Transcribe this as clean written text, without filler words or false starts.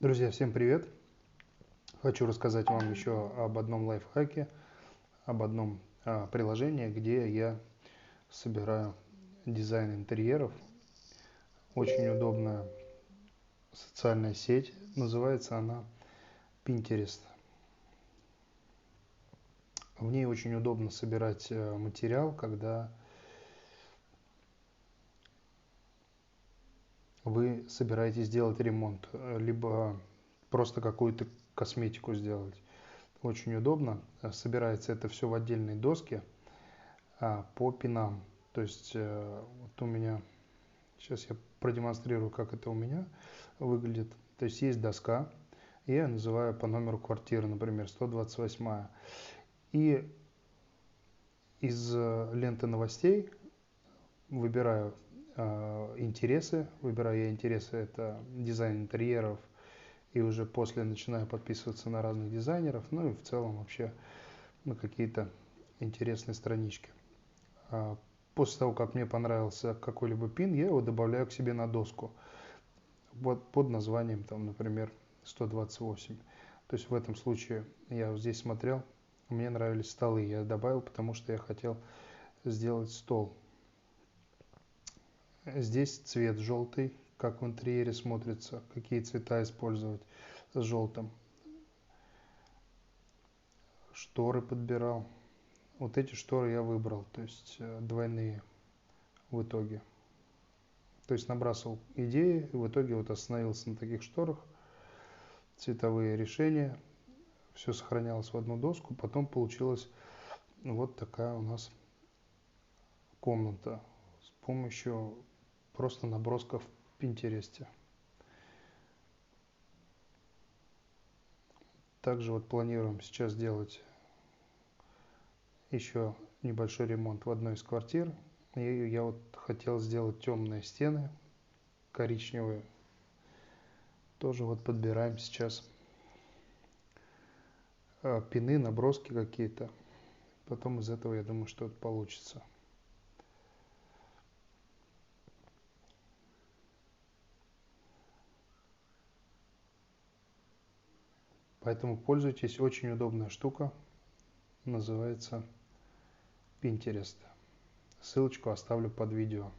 Друзья, всем привет! Хочу рассказать вам еще об одном лайфхаке, об одном приложении, где я собираю дизайн интерьеров. Очень удобная социальная сеть, называется она Pinterest. В ней очень удобно собирать материал, когда вы собираетесь делать ремонт, либо просто какую-то косметику сделать. Очень удобно. Собирается это все в отдельной доске по пинам. То есть вот у меня, сейчас я продемонстрирую, как это у меня выглядит. То есть есть доска, и я называю по номеру квартиры, например, 128. И из ленты новостей выбираю интересы. Выбираю я интересы, это дизайн интерьеров. И уже после начинаю подписываться на разных дизайнеров. Ну и в целом вообще на какие-то интересные странички. После того, как мне понравился какой-либо пин, я его добавляю к себе на доску. Вот под названием, там, например, 128. То есть в этом случае я вот здесь смотрел, мне нравились столы, я добавил, потому что я хотел сделать стол. Здесь цвет желтый, как в интерьере смотрится, какие цвета использовать с желтым. Шторы подбирал. Вот эти шторы я выбрал, то есть двойные в итоге. То есть набрасывал идеи, и в итоге вот остановился на таких шторах. Цветовые решения, все сохранялось в одну доску, потом получилась вот такая у нас комната с помощью просто набросков в Пинтересте. Также вот планируем сейчас сделать еще небольшой ремонт в одной из квартир. И я вот хотел сделать темные стены, коричневые. Тоже вот подбираем сейчас пины, наброски какие-то. Потом из этого, я думаю, что-то получится. Поэтому пользуйтесь, очень удобная штука, называется Pinterest. Ссылочку оставлю под видео.